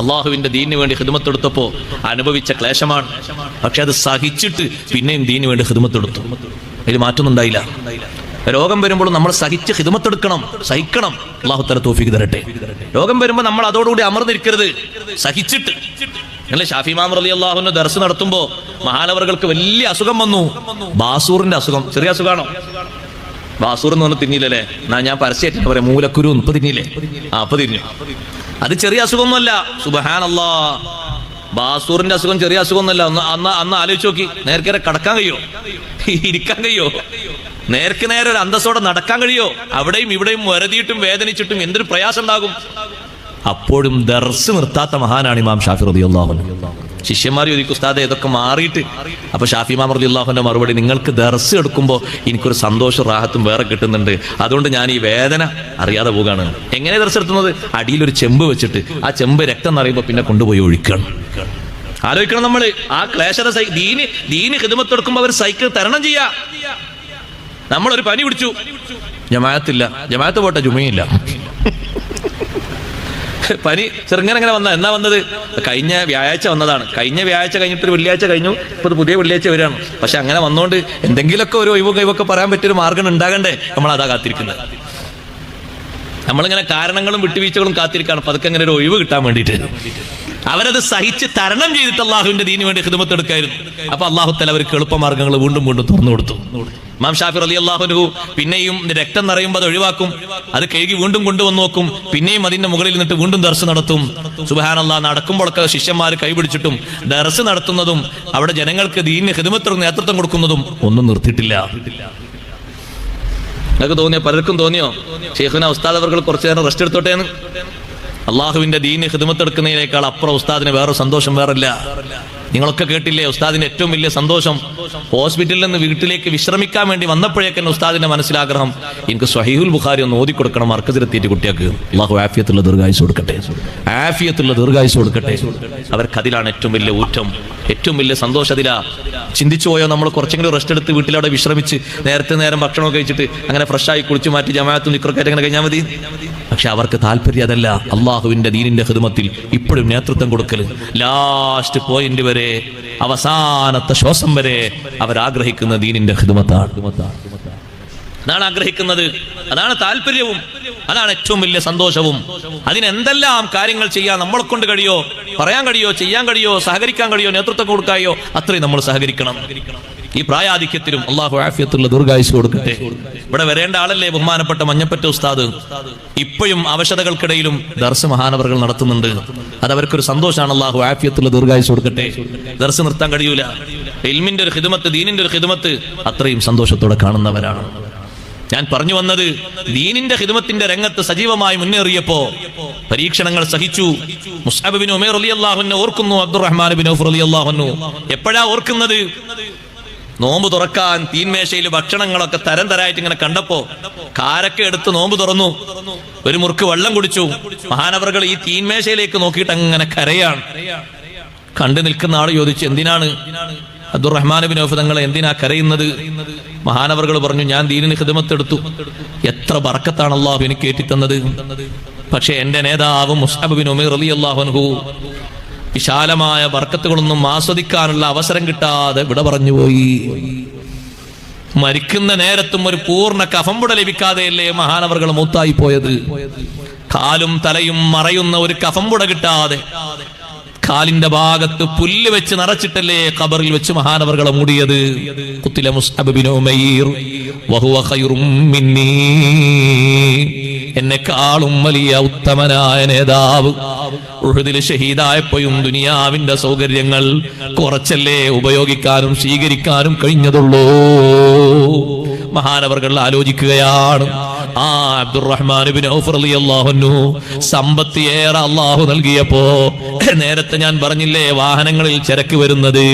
അള്ളാഹുവിന്റെ ദീനിന് വേണ്ടി ഖിദ്മത്തെടുത്തപ്പോൾ അനുഭവിച്ച ക്ലേശമാണ്. പക്ഷെ അത് സഹിച്ചിട്ട് പിന്നെയും ദീനിന് വേണ്ടി ഖിദ്മത്തെടുത്തു. അതിൽ മാറ്റൊന്നും ഉണ്ടായില്ല. രോഗം വരുമ്പോൾ നമ്മൾ സഹിച്ച് ഖിദ്മത്തെടുക്കണം, സഹിക്കണം. അള്ളാഹു തആല തൗഫീഖ് തരട്ടെ. രോഗം വരുമ്പോൾ നമ്മൾ അതോടുകൂടി അമർന്നിരിക്കരുത്, സഹിച്ചിട്ട്. അല്ലെ ഷാഫി ഇമാം റളിയല്ലാഹു അൻഹു ദർസ് നടത്തുമ്പോൾ മഹാനവറുകൾക്ക് വലിയ അസുഖം വന്നു. ബാസൂറിന്റെ അസുഖം. ചെറിയ അസുഖമാണോ? ബാസൂർ എന്ന് പറഞ്ഞ് തിന്നില്ലല്ലേ? ഞാൻ പരസ്യമായിട്ട് പറയാം, മൂലക്കുരു ഇപ്പൊ തിന്നില്ലേ? അപ്പൊ തിന്നു. അത് ചെറിയ അസുഖമൊന്നുമല്ല. സുബ്ഹാനല്ലാഹ്, ബാസൂറിന്റെ അസുഖം ചെറിയ അസുഖമൊന്നുമല്ല. അന്ന് ആലോചിച്ച് നോക്കി. നേരെ കടക്കാൻ കഴിയോ? ഇരിക്കാൻ കഴിയോ? നേർക്ക് നേരെ ഒരു അന്തസ്സോടെ നടക്കാൻ കഴിയോ? അവിടെയും ഇവിടെയും വരതിയിട്ടും വേദനിച്ചിട്ടും എന്തൊരു പ്രയാസം ഉണ്ടാകും. അപ്പോഴും ദർസ് നിർത്താത്ത മഹാനാണ് ഇമാം ഷാഫി റളിയല്ലാഹു അൻഹു. ശിഷ്യന്മാർ ചോദിക്കും, ഉസ്താദേ ഇതൊക്കെ മാറിയിട്ട്? അപ്പൊ ഷാഫി ഇമാം റളിയല്ലാഹു അൻഹുവിന്റെ മറുപടി, നിങ്ങൾക്ക് ദർസ് എടുക്കുമ്പോൾ എനിക്കൊരു സന്തോഷവും റാഹത്തും വേറെ കിട്ടുന്നുണ്ട്, അതുകൊണ്ട് ഞാൻ ഈ വേദന അറിയാതെ പോവുകയാണ്. എങ്ങനെ ദർസ് എടുത്തുന്നത്? അടിയിലൊരു ചെമ്പ് വെച്ചിട്ട് ആ ചെമ്പ് രക്തം നിറയുമ്പോൾ പിന്നെ കൊണ്ടുപോയി ഒഴിക്കണം. ആലോചിക്കണം നമ്മൾ ആ ക്ലേശത. ദീന് ഖിദ്മത്തെടുക്കുമ്പോൾ അവർ സൈക്കിൾ തരണം ചെയ്യാ. നമ്മളൊരു പനി പിടിച്ചു, ജമാഅത്തില്ല, ജമാഅത്ത് പോട്ടെ, ജുമയില്ല. പനി ചെറുങ്ങനെ വന്ന എന്നാ വന്നത്? കഴിഞ്ഞ വ്യാഴാഴ്ച വന്നതാണ്. കഴിഞ്ഞ വ്യാഴാഴ്ച കഴിഞ്ഞിട്ട് ഒരു വെള്ളിയാഴ്ച കഴിഞ്ഞു, ഇപ്പൊ പുതിയ വെള്ളിയാഴ്ച വരികയാണ്. പക്ഷെ അങ്ങനെ വന്നോണ്ട് എന്തെങ്കിലുമൊക്കെ ഒരു ഒഴിവൊക്കെ പറയാൻ പറ്റിയൊരു മാർഗം ഉണ്ടാകണ്ടേ? നമ്മൾ അതാ കാത്തിരിക്കുന്നത്. നമ്മളിങ്ങനെ കാരണങ്ങളും വിട്ടുവീഴ്ചകളും കാത്തിരിക്കുകയാണ് പതുക്കെ അങ്ങനെ ഒരു ഒഴിവ് കിട്ടാൻ വേണ്ടിയിട്ട്. അവരത് സഹിച്ച് തരണം ചെയ്തിട്ട് അള്ളാഹുവിന്റെ ദീനിന് വേണ്ടി ഖിദ്മത്തെടുക്കായിരുന്നു. അപ്പൊ അള്ളാഹു തആല അവർക്ക് എളുപ്പമാർഗ്ഗങ്ങൾ വീണ്ടും തുറന്നു കൊടുത്തു. ഇമാം ഷാഫി റളിയല്ലാഹു അൻഹു പിന്നെയും രക്തം നിറയുമ്പോൾ അത് ഒഴിവാക്കും, അത് കഴുകി വീണ്ടും കൊണ്ടുവന്ന് നോക്കും, പിന്നെയും അതിന്റെ മുകളിൽ നിന്നിട്ട് വീണ്ടും ദർസ് നടത്തും. സുബ്ഹാനല്ലാഹ്, നടക്കുമ്പോഴൊക്കെ ശിഷ്യന്മാർ കൈപിടിച്ചിട്ടും ദർസ് നടത്തുന്നതും അവിടെ ജനങ്ങൾക്ക് ദീനിന് ഖിദ്മത്തിന് നേതൃത്വം കൊടുക്കുന്നതും ഒന്നും നിർത്തിയിട്ടില്ല. നിങ്ങൾക്ക് തോന്നിയോ? പലർക്കും തോന്നിയോ ശൈഖുന ഉസ്താദ് അവർ കുറച്ചു നേരം റെസ്റ്റ് എടുത്തോട്ടെ എന്ന്? അള്ളാഹുവിന്റെ ദീനിന് ഖിദ്മത്തെടുക്കുന്നതിനേക്കാൾ അപ്പുറം ഉസ്താദിന് വേറെ സന്തോഷം വേറില്ല. നിങ്ങളൊക്കെ കേട്ടില്ലേ ഉസ്താദിന്റെ ഏറ്റവും വലിയ സന്തോഷം? ഹോസ്പിറ്റലിൽ നിന്ന് വീട്ടിലേക്ക് വിശ്രമിക്കാൻ വേണ്ടി വന്നപ്പോഴേക്കും ഉസ്താദിന്റെ മനസ്സിലാഗ്രഹം, എനിക്ക് സ്വഹീഹുൽ ബുഖാരി ഒന്ന് ഓതി കൊടുക്കണം മർക്കസിലെത്തിയിട്ട് കുട്ടികൾക്ക്. അള്ളാഹു ആഫിയത്തുള്ള ദീർഘായുസ് കൊടുക്കട്ടെ, ആഫിയത്തുള്ള ദീർഘായുസ് കൊടുക്കട്ടെ. അവർക്കതിലാണ് ഏറ്റവും വലിയ ഊറ്റം, ഏറ്റവും വലിയ സന്തോഷം അതിലാ. ചിന്തിച്ചു പോയോ? നമ്മൾ കുറച്ചെങ്കിലും റെസ്റ്റ് എടുത്ത് വീട്ടിലവിടെ വിശ്രമിച്ച് നേരം ഭക്ഷണമൊക്കെ കഴിച്ചിട്ട് അങ്ങനെ ഫ്രഷായി കുളിച്ചു മാറ്റി ജമാഅത്തും ദിക്റൊക്കെ അങ്ങനെ കഴിഞ്ഞാൽ മതി. പക്ഷെ അവർക്ക് താല്പര്യം അതല്ല. അള്ളാഹുവിന്റെ ദീനിന്റെ ഖിദ്മത്തിൽ ഇപ്പോഴും നേതൃത്വം കൊടുക്കൽ, ലാസ്റ്റ് പോയിന്റ് വരെ, അവസാനത്തെ ശ്വാസം വരെ അവരാഗ്രഹിക്കുന്ന ദീനിന്റെ ഖിദ്മത്താണ്. അതാണ് ആഗ്രഹിക്കുന്നത്, അതാണ് താല്പര്യവും, അതാണ് ഏറ്റവും വലിയ സന്തോഷവും. അതിനെന്തെല്ലാം കാര്യങ്ങൾ ചെയ്യാൻ നമ്മളെ കൊണ്ട് കഴിയോ, പറയാൻ കഴിയോ, ചെയ്യാൻ കഴിയോ, സഹകരിക്കാൻ കഴിയോ, നേതൃത്വം കൊടുക്കായോ അത്രയും നമ്മൾ സഹകരിക്കണം. ഈ പ്രായാധിക്യത്തിലും അള്ളാഹു ആഫിയത്തുള്ള ദീർഘായുസ് കൊടുക്കട്ടെ. ഇവിടെ വരേണ്ട ആളല്ലേ ബഹുമാനപ്പെട്ട മഞ്ഞപ്പറ്റ ഉസ്താദ്. ഇപ്പോഴും അവശതകൾക്കിടയിലും ദർസ് മഹാനവറുകൾ നടത്തുന്നുണ്ട്. അതവർക്കൊരു സന്തോഷമാണ്. അള്ളാഹു ആഫിയത്തുള്ള ദീർഘായുസ് കൊടുക്കട്ടെ. ദർസ് നിർത്താൻ കഴിയൂല. ഇൽമിന്റെ ഒരു ഖിദ്മത്ത്, ദീനിന്റെ ഒരു ഖിദ്മത്ത് അത്രയും സന്തോഷത്തോടെ കാണുന്നവരാണ്. ഞാൻ പറഞ്ഞു വന്നത്, ദീനിന്റെ ഖിദ്മത്തിന്റെ രംഗത്ത് സജീവമായി മുന്നേറിയപ്പോ പരീക്ഷണങ്ങൾ സഹിച്ചു. മുസ്അബ് ബിൻ ഉമൈർ റളിയല്ലാഹു അൻഹു ഓർക്കുന്നു, അബ്ദുറഹ്മാൻ ബിൻ ഔഫ് റളിയല്ലാഹു അൻഹു. എപ്പോഴാ ഓർക്കുന്നത്? നോമ്പ് തുറക്കാൻ തീൻമേശയിൽ ഭക്ഷണങ്ങളൊക്കെ തരം തരായിട്ട് ഇങ്ങനെ കണ്ടപ്പോ കാരക്ക എടുത്ത് നോമ്പ് തുറന്നു, ഒരു മുറുക്ക് വെള്ളം കുടിച്ചു. മഹാനവറുകൾ ഈ തീൻമേശയിലേക്ക് നോക്കിയിട്ട് അങ്ങനെ കരയാണ്. കണ്ടു നിൽക്കുന്ന ആള് ചോദിച്ചു, എന്തിനാണ് അബ്ദുറഹ്മാൻ ബിൻ ഔഫ് തങ്ങൾ എന്തിനാ കരയുന്നത്? മഹാനവറുകൾ പറഞ്ഞു, ഞാൻ ദീനിന് ഖിദ്മത്തെടുത്തു, എത്ര ബർക്കത്താണ് അല്ലാഹു എനിക്ക് ഏറ്റിത്തന്നത്. പക്ഷെ എന്റെ നേതാവ് മുസ്അബ് ബിൻ ഉമൈർ റളിയല്ലാഹു അൻഹു വിശാലമായ ബർക്കത്തുകളൊന്നും ആസ്വദിക്കാനുള്ള അവസരം കിട്ടാതെ വിട പറഞ്ഞുപോയി. മരിക്കുന്ന നേരത്തും ഒരു പൂർണ്ണ കഫംപുട ലഭിക്കാതെയല്ലേ മഹാനവറുകൾ മൂത്തായി പോയത്? കാലും തലയും മറയുന്ന ഒരു കഫംപുട കിട്ടാതെ കാലിന്റെ ഭാഗത്ത് പുല്ല് വെച്ച് നിറച്ചിട്ടല്ലേ ഖബറിൽ വെച്ച് മഹാനവറുകളെ മൂടിയത്. ഖുത്തില മുസ്അബ് ബിൻ ഉമൈർ വഹുവ ഖൈറും മിന്നീ, എന്നെക്കാളും വലിയ ഉത്തമനായ നേതാവ് ഉഹുദിൽ ഷഹീദായപ്പോഴും ദുനിയാവിന്റെ സൗകര്യങ്ങൾ കുറച്ചല്ലേ ഉപയോഗിക്കാനും സ്വീകരിക്കാനും കഴിഞ്ഞതുള്ളൂ. മഹാനവറുകൾ ആലോചിക്കുകയാണ്, ആ അബ്ദുറഹ്മാൻ ബിൻ ഔഫ് റളിയല്ലാഹു അൻഹു സമ്പത്ത് ഏറെ അള്ളാഹു നൽകിയപ്പോ, നേരത്തെ ഞാൻ പറഞ്ഞില്ലേ വാഹനങ്ങളിൽ ചരക്ക് വരുന്നത്,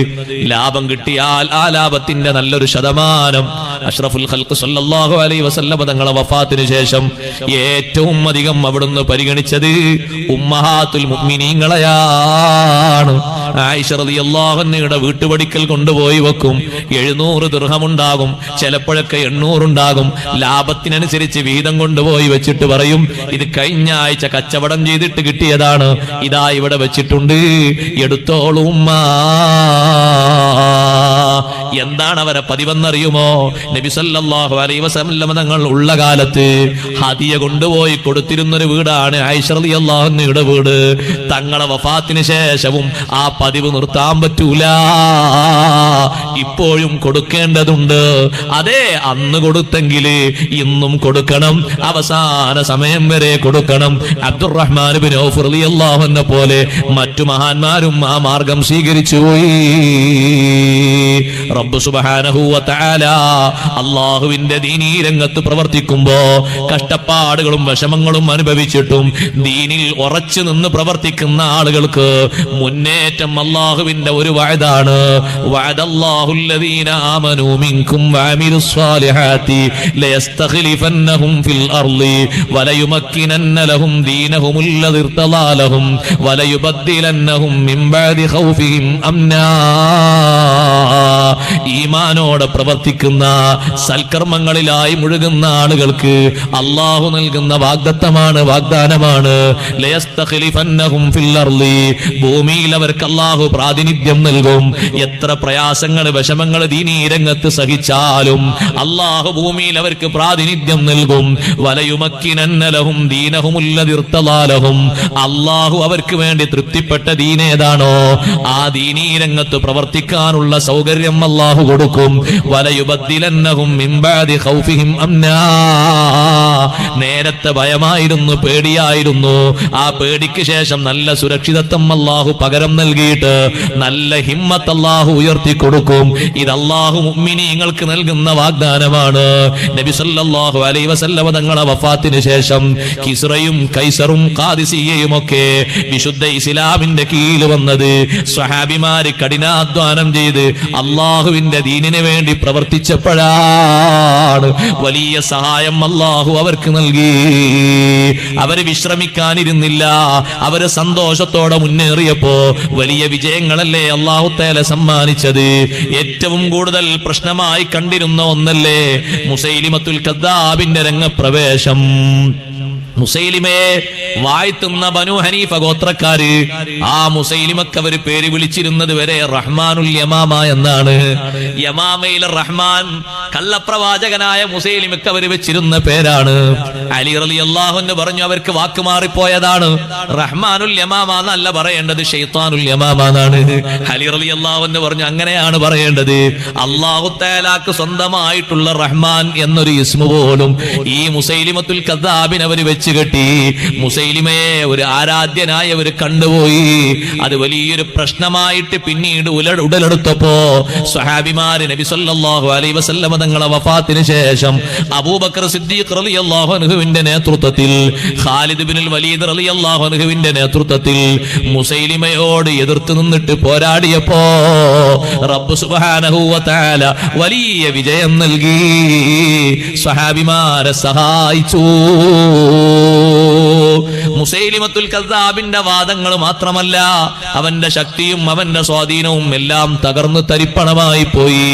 ലാഭം കിട്ടിയാൽ ആ ലാഭത്തിന്റെ നല്ലൊരു ശതമാനം അഷ്റഫുൽ ഖൽഖ് സല്ലല്ലാഹു അലൈഹി വസല്ലം തങ്ങളുടെ വഫാത്തിന് ശേഷം ഏറ്റവും അധികം അവിടുന്ന് പരിഗണിച്ചത് ഉമ്മഹാത്തുൽ മുഅ്മിനീങ്ങളെയാണ്. ആയിഷ റളിയല്ലാഹു അൻഹയുടെ വീട്ടുപടിക്കൽ കൊണ്ടുപോയി വെക്കും. 700 ദിർഹം ഉണ്ടാകും, ചിലപ്പോഴൊക്കെ 800 ഉണ്ടാകും. ലാഭത്തിനനുസരിച്ച് വീതം കൊണ്ടുപോയി വെച്ചിട്ട് പറയും, ഇത് കഴിഞ്ഞ ആഴ്ച കച്ചവടം ചെയ്തിട്ട് കിട്ടിയതാണ്, ഇതാ ഇവിടെ വെച്ചിട്ടുണ്ട്, എടുത്തോളൂ ഉമ്മ. എന്താണ് അവരെ പതിവെന്നറിയുമോ? നബി സല്ലല്ലാഹു അലൈഹി വസല്ലം തങ്ങൾ ഉള്ള കാലത്ത് ഹദിയ കൊണ്ടുപോയി കൊടുത്തിരുന്നൊരു വീടാണ് ആയിഷ റളിയല്ലാഹു അൻഹയുടെ വീട്. തങ്ങളെ വഫാത്തിന് ശേഷവും ആ പതിവ് നിർത്താൻ പറ്റൂല, ഇപ്പോഴും കൊടുക്കേണ്ടതുണ്ട്. അതെ, അന്ന് കൊടുത്തെങ്കിൽ ഇന്നും കൊടുക്കണം, അവസാന സമയം വരെ കൊടുക്കണം. അബ്ദുറഹ്മാൻ ഇബ്നു ഔഫ് റളിയല്ലാഹു അൻഹു പോലെ മറ്റു മഹാന്മാരും ആ മാർഗം സ്വീകരിച്ചു പോയി. റബ്ബ് സുബ്ഹാനഹു വ തആല അല്ലാഹുവിന്റെ ദീനീ രംഗത്ത് പ്രവർത്തിക്കുമ്പോ കഷ്ടപ്പാടുകളും വിഷമങ്ങളും അനുഭവിച്ചിട്ടും ദീനിൽ ഉറച്ചു നിന്ന് പ്രവർത്തിക്കുന്ന ആളുകൾക്ക് മുന്നേറ്റം അല്ലാഹുവിന്റെ ഒരു വഅദാണ്. വഅദല്ലാഹുല്ലദീന ആമനൂ മിൻകും വഅമിലുസ് സ്വാലിഹാത്തി ലയസ്തഖ്ലിഫന്നഹും ഫിൽ അർളി വലയുമക്കിനന്ന ലഹും ദീനഹുമുല്ലദീ ഇർതദാ ലഹും വലയുബദ്ദിലന്നഹും മിൻ ബഅദി ഖൗഫിഹിം അംനാ. ഈമാനോടെ പ്രവർത്തിക്കുന്ന സൽക്കർമ്മങ്ങളിലായി മുഴുകുന്ന ആളുകൾക്ക് അല്ലാഹു നൽകുന്ന വാഗ്ദാനമാണ്. ലയസ്തഖ്ലിഫന്നഹും ഫിൽ അർളി, ഭൂമിയിൽ അവർക്ക് അല്ലാഹു പ്രാതിനിധ്യം നൽകും. എത്ര പ്രയാസങ്ങൾ വിഷമങ്ങൾ ദീനീ രംഗത്ത് സഹിച്ചാലും അല്ലാഹു ഭൂമിയിൽ അവർക്ക് പ്രാതിനിധ്യം നൽകും. വലയുമക്കിനന്ന ലഹും ദീനഹുമുല്ലദീ ഇർതദാ ലഹും, അല്ലാഹു അവർക്ക് വേണ്ടി തൃപ്തിപ്പെട്ട ദീനേതാണോ ആ ദീനീ രംഗത്ത് പ്രവർത്തിക്കാനുള്ള സൗകര്യം അല്ലാഹു കൊടുക്കും. വലയുബദ്ദിലന്നഹും മിൻ ബഅദി ഖൗഫിഹിം അംനാ, നേരത്തെ ഭയമായിരുന്നു, പേടിയായിരുന്നു, ആ പേടിക്ക് ശേഷം നല്ല സുരക്ഷിതത്വം അല്ലാഹു പകരം നൽകിയിട്ട് നല്ല ഹിമ്മത്ത് അല്ലാഹു ഉയർത്തി കൊടുക്കും. ഇത് അല്ലാഹു മുഅ്മിനീങ്ങൾക്ക് നൽകുന്ന വാഗ്ദാനമാണ്. നബി സല്ലല്ലാഹു അലൈഹി വസല്ലം തങ്ങളുടെ വഫാത്തിന് ശേഷം കിസ്റയും കൈസറും ഖാദിസിയയും ഒക്കെ വിശുദ്ധ ഇസ്ലാമിന്റെ കീഴിൽ വന്നത് സ്വഹാബിമാര് കഠിനാധ്വാനം ചെയ്ത് അല്ലാഹുവിന്റെ ദീനിന് വേണ്ടി പ്രവർത്തിച്ചപ്പോഴാണ്. വലിയ സഹായം അല്ലാഹു അവർക്ക് നൽകി. അവര് വിശ്രമിക്കാനിരുന്നില്ല, അവര് സന്തോഷത്തോടെ മുന്നേറിയപ്പോ വലിയ വിജയങ്ങളല്ലേ അല്ലാഹു തആല സമ്മാനിച്ചത്. ഏറ്റവും കൂടുതൽ പ്രശ്നമായി കണ്ടിരുന്ന ഒന്നല്ലേ മുസൈലിമത്തുൽ കദ്ദാബിന്റെ രംഗപ്രവേശം. മുസൈലിമയെ വാഴ്ത്തുന്ന ബനു ഹനീഫ ഗോത്രക്കാര് ആ മുസൈലിമക്ക് അവര് പേര് വിളിച്ചിരുന്നത് വരെ റഹ്മാനുൽ യമാമ എന്നാണ്. യമാമയിലെ റഹ്മാൻ, കള്ളപ്രവാചകനായ മുസൈലിമക്ക് അവര് വെച്ചിരുന്ന പേരാണ്. അലി റളിയല്ലാഹു അൻഹു പറഞ്ഞു അവർക്ക് വാക്ക് മാറിപ്പോയതാണ്, റഹ്മാനുൽ യമാമ എന്നല്ല പറയേണ്ടത്, ശൈത്താനുൽ യമാമ എന്നാണ്. അലി റളിയല്ലാഹു അൻഹു പറഞ്ഞു അങ്ങനെയാണ് പറയേണ്ടത്. അല്ലാഹു തആലാക്ക് സ്വന്തമായിട്ടുള്ള റഹ്മാൻ എന്നൊരു ഇസ്മു പോലും ഈ മുസൈലിമത്തുൽ കദ്ദാബിനെ അവര് വെച്ച് കെട്ടി. മുസൈലിമയെ ഒരു ആരാധ്യനായി അവർ കണ്ടുപോയി. അത് വലിയൊരു പ്രശ്നമായിട്ട് പിന്നീട് ഉടലെടുത്തപ്പോ സ്വഹാബിമാര് നബി സല്ലല്ലാഹു അലൈഹി വസല്ലം തങ്ങളുടെ വഫാത്തിന് ശേഷം അബൂബക്കർ സിദ്ദീഖ് റളിയല്ലാഹു അൻഹുവിന്റെ നേതൃത്വത്തിൽ, ഖാലിദ് ഇബ്നുൽ വലീദ് റളിയല്ലാഹു അൻഹുവിന്റെ നേതൃത്വത്തിൽ മുസൈലിമയോട് എതിർത്ത് നിന്നിട്ട് പോരാടിയപ്പോ റബ്ബ് സുബ്ഹാനഹു വ തആല വലിയ വിജയം നൽകി, സ്വഹാബിമാരെ സഹായിച്ചു. മുസൈലിമത്തുൽ കദ്ദാബിന്റെ വാദങ്ങൾ മാത്രമല്ല, അവന്റെ ശക്തിയും അവന്റെ സ്വാധീനവും എല്ലാം തകർന്നു തരിപ്പണമായി പോയി.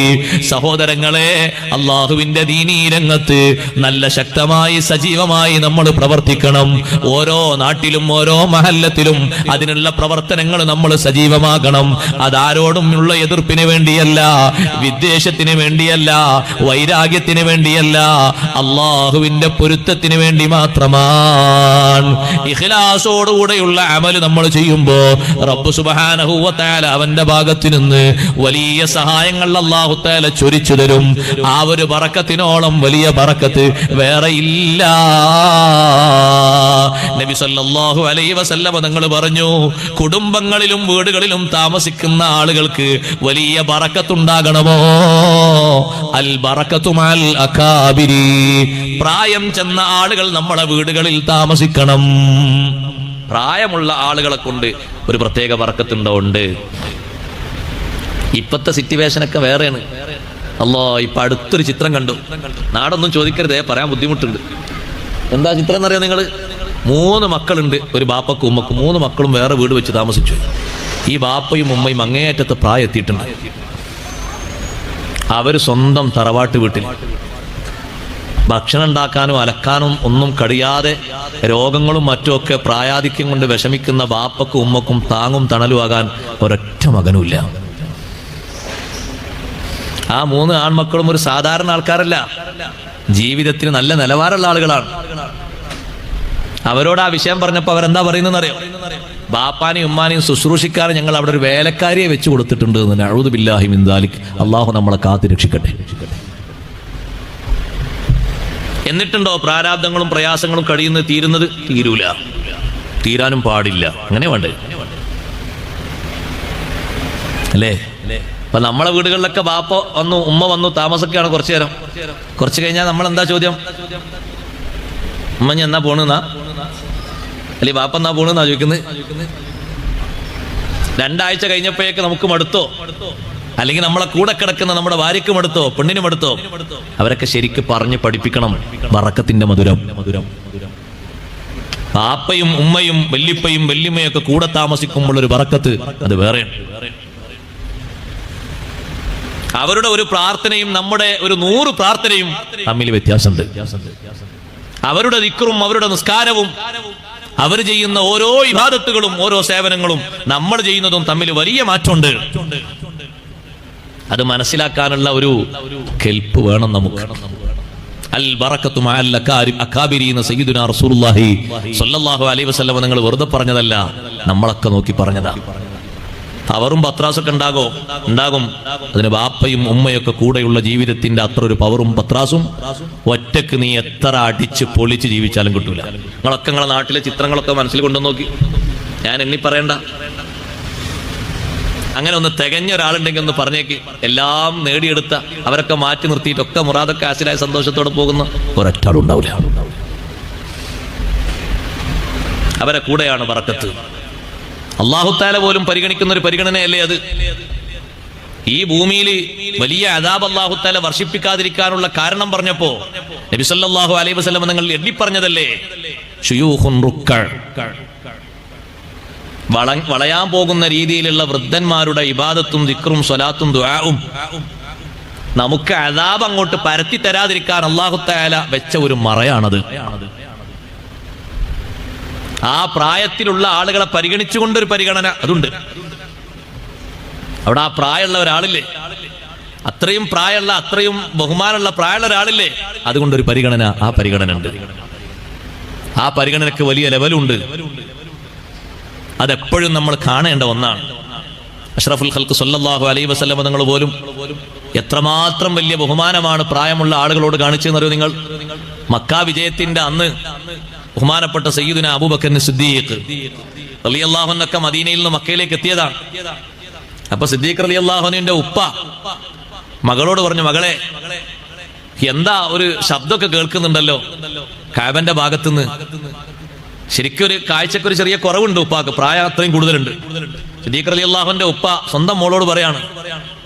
സഹോദരങ്ങളെ, അള്ളാഹുവിന്റെ ദീനീ രംഗത്ത് നല്ല ശക്തമായി സജീവമായി നമ്മൾ പ്രവർത്തിക്കണം. ഓരോ നാട്ടിലും ഓരോ മഹല്ലത്തിലും അതിനുള്ള പ്രവർത്തനങ്ങൾ നമ്മൾ സജീവമാക്കണം. അതാരോടും ഉള്ള എതിർപ്പിന് വേണ്ടിയല്ല, വിദ്വേഷത്തിന് വേണ്ടിയല്ല, വൈരാഗ്യത്തിന് വേണ്ടിയല്ല, അള്ളാഹുവിന്റെ പൊരുത്തത്തിന് വേണ്ടി മാത്രമാണ്. ഇഖ്ലാസോടുകൂടെയുള്ള അമല് നമ്മൾ ചെയ്യുമ്പോ റബ്ബ് സുബ്ഹാനഹു വ തആല അവന്റെ ഭാഗത്തു നിന്ന് വലിയ സഹായങ്ങൾ അല്ലാഹു തആല ചൊരിച്ചു തരും. ആ ഒരു ബറക്കത്തിനോളം വലിയ ബറക്കത്ത് വേറെ ഇല്ല. നബി സല്ലല്ലാഹു അലൈഹി വസല്ലം തങ്ങൾ പറഞ്ഞു, കുടുംബങ്ങളിലും വീടുകളിലും താമസിക്കുന്ന ആളുകൾക്ക് വലിയ ബറക്കത്തുണ്ടാകണമോ? അൽ ബറക്കത്തു മഅൽ അകാബിരി. പ്രായം ചെന്ന ആളുകൾ നമ്മുടെ വീടുകളിൽ താമസിക്കണം. പ്രായമുള്ള ആളുകളെ കൊണ്ട് ഒരു പ്രത്യേക ബറക്കത്തുണ്ടോ? ഉണ്ട്. ഇപ്പത്തെ സിറ്റുവേഷനൊക്കെ വേറെയാണ്. അല്ലോ ഇപ്പൊ അടുത്തൊരു ചിത്രം കണ്ടു. നാടൊന്നും ചോദിക്കരുതേ, പറയാൻ ബുദ്ധിമുട്ടുണ്ട്. എന്താ ചിത്രം എന്നറിയാം നിങ്ങൾ? 3 മക്കളുണ്ട് ഒരു ബാപ്പക്കും ഉമ്മക്കും. 3 മക്കളും വേറെ വീട് വെച്ച് താമസിച്ചു. ഈ ബാപ്പയും ഉമ്മയും അങ്ങേയറ്റത്ത് പ്രായം എത്തിയിട്ടുണ്ട്. അവര് സ്വന്തം തറവാട്ട് വീട്ടിൽ ഭക്ഷണം ഉണ്ടാക്കാനും അലക്കാനും ഒന്നും കഴിയാതെ രോഗങ്ങളും മറ്റുമൊക്കെ പ്രായാധിക്യം കൊണ്ട് വിഷമിക്കുന്ന ബാപ്പക്കും ഉമ്മക്കും താങ്ങും തണലുമാകാൻ ഒരൊറ്റ മകനുമില്ല. ആ 3 ആൺമക്കളും ഒരു സാധാരണ ആൾക്കാരല്ല, ജീവിതത്തിന് നല്ല നിലവാരമുള്ള ആളുകളാണ്. അവരോട് ആ വിഷയം പറഞ്ഞപ്പോൾ അവരെന്താ പറയുന്നതെന്ന് അറിയോ? ബാപ്പാനെയും ഉമ്മാനെയും ശുശ്രൂഷിക്കാതെ ഞങ്ങൾ അവിടെ ഒരു വേലക്കാരിയെ വെച്ച് കൊടുത്തിട്ടുണ്ട് എന്ന്. അഊദു ബില്ലാഹി മിൻ ദാലിക്. അള്ളാഹു നമ്മളെ കാത്തു രക്ഷിക്കട്ടെ. എന്നിട്ടുണ്ടോ പ്രാരാബ്ദങ്ങളും പ്രയാസങ്ങളും കഴിയുന്നത് തീരുന്നത്? തീരൂല, തീരാനും പാടില്ല. അങ്ങനെ വേണ്ടേ അല്ലേ? അപ്പൊ നമ്മളെ വീടുകളിലൊക്കെ ബാപ്പ വന്നു ഉമ്മ വന്നു താമസൊക്കെയാണ് കുറച്ചു നേരം. കുറച്ചു കഴിഞ്ഞാൽ നമ്മൾ എന്താ ചോദ്യം? ഉമ്മ ഞാൻ എന്നാ പോണെന്നാ, അല്ലെ ബാപ്പ എന്നാ പോണെന്നാ ചോദിക്കുന്നത്. 2 ആഴ്ച കഴിഞ്ഞപ്പോഴേക്ക് നമുക്ക് മടുത്തോ? അല്ലെങ്കിൽ നമ്മളെ കൂടെ കിടക്കുന്ന നമ്മുടെ ഭാര്യയ്ക്ക് മടുത്തോ, പെണ്ണിന് മടുത്തോ? അവരൊക്കെ ശരിക്ക് പറഞ്ഞ് പഠിപ്പിക്കണം ബറക്കത്തിന്റെ മധുരം. ബാപ്പയും ഉമ്മയും വല്ലിപ്പയും വല്യമ്മയും ഒക്കെ കൂടെ താമസിക്കുമ്പോൾ ഒരു ബറക്കത്ത് അത് വേറെയാണ്. അവരുടെ ഒരു പ്രാർത്ഥനയും നമ്മുടെ ഒരു 100 പ്രാർത്ഥനയും തമ്മിൽ വ്യത്യാസമുണ്ട്. അവരുടെ ദിക്റും അവരുടെ നിസ്കാരവും അവർ ചെയ്യുന്ന ഓരോ ഇബാദത്തുകളും ഓരോ സേവനങ്ങളും നമ്മൾ ചെയ്യുന്നതും തമ്മിൽ വലിയ മാറ്റമുണ്ട്. അത് മനസ്സിലാക്കാനുള്ള ഒരു കെൽപ്പ് വേണം നമുക്ക്. അൽ ബറക്കത്തു മഅൽ അകാബിരീന സയ്യിദുനാ റസൂലുള്ളാഹി സ്വല്ലല്ലാഹു അലൈഹി വസല്ലം നിങ്ങൾ വെറുതെ പറഞ്ഞതല്ല, നമ്മളൊക്കെ നോക്കി പറഞ്ഞതാ. പവറും പത്രാസൊക്കെ ഉണ്ടാകും. അതിന് ബാപ്പയും ഉമ്മയൊക്കെ കൂടെയുള്ള ജീവിതത്തിന്റെ അത്ര ഒരു പവറും പത്രാസും ഒറ്റക്ക് നീ എത്ര അടിച്ച് പൊളിച്ച് ജീവിച്ചാലും കിട്ടൂല. നിങ്ങളൊക്കെ നിങ്ങളെ നാട്ടിലെ ചിത്രങ്ങളൊക്കെ മനസ്സിൽ കൊണ്ടു നോക്കി. ഞാൻ എണ്ണി പറയണ്ട. അങ്ങനെ ഒന്ന് തികഞ്ഞ ഒരാളുണ്ടെങ്കിൽ ഒന്ന് പറഞ്ഞേക്ക്. എല്ലാം നേടിയെടുത്ത അവരൊക്കെ മാറ്റി നിർത്തിയിട്ടൊക്കെ മുറാദൊക്കെ ആസിലായ സന്തോഷത്തോടെ പോകുന്ന ഒരൊറ്റ ആളുണ്ടാവില്ല. അവരെ കൂടെയാണ് ബറക്കത്ത്. അല്ലാഹു തആല പോലും പരിഗണിക്കുന്ന ഒരു പരിഗണനയല്ലേ അത്? ഈ ഭൂമിയിൽ വലിയ അദാബ് അല്ലാഹു തആല വർഷിപ്പിക്കാതിരിക്കാനുള്ള കാരണം പറഞ്ഞപ്പോ നബി സല്ലല്ലാഹു അലൈഹി വസല്ലം നിങ്ങൾ എണ്ണി പറഞ്ഞതല്ലേ, ശുയൂഖുൻ റുക്ക, വളയാൻ പോകുന്ന രീതിയിലുള്ള വൃദ്ധന്മാരുടെ ഇബാദത്തും ദിക്റും സ്വലാത്തും ദുആഉം നമുക്ക് അദാബ് അങ്ങോട്ട് പരത്തി തരാതിരിക്കാൻ അല്ലാഹു തആല വെച്ച ഒരു മറയാണത്. ആ പ്രായത്തിലുള്ള ആളുകളെ പരിഗണിച്ചുകൊണ്ടൊരു പരിഗണന അതുണ്ട്. അവിടെ ആ പ്രായമുള്ള ഒരാളില്ലേ, അത്രയും പ്രായമുള്ള അത്രയും ബഹുമാനമുള്ള പ്രായമുള്ള ഒരാളില്ലേ, അതുകൊണ്ടൊരു പരിഗണന, ആ പരിഗണന ഉണ്ട്. ആ പരിഗണനക്ക് വലിയ ലെവലുണ്ട്. അതെപ്പോഴും നമ്മൾ കാണേണ്ട ഒന്നാണ്. അഷ്റഫുൽ ഖൽഖ് സല്ലല്ലാഹു അലൈഹി വസല്ലം തങ്ങൾ പോലും എത്രമാത്രം വലിയ ബഹുമാനമാണ് പ്രായമുള്ള ആളുകളോട് കാണിച്ചെന്നറിയോ നിങ്ങൾ? മക്ക വിജയത്തിന്റെ അന്ന് ബഹുമാനപ്പെട്ട സയ്യിദുനാ അബൂബക്കർ സിദ്ദീഖ് റളിയല്ലാഹു അൻഹു മദീനയിൽ നിന്ന് മക്കയിലേക്ക് എത്തിയതാണ്. അപ്പൊ സിദ്ദീഖ് റളിയല്ലാഹു അൻഹുവിന്റെ ഉപ്പ മകളോട് പറഞ്ഞു, മകളെ എന്താ ഒരു ശബ്ദമൊക്കെ കേൾക്കുന്നുണ്ടല്ലോ കഅബന്റെ ഭാഗത്തുനിന്ന്. ശരിക്കും ഒരു കാഴ്ചക്കൊരു ചെറിയ കുറവുണ്ട് ഉപ്പാക്ക്, പ്രായം അത്രയും കൂടുതലുണ്ട്. സിദ്ദീഖ് റളിയല്ലാഹുവിന്റെ ഉപ്പ സ്വന്തം മോളോട് പറയാണ്,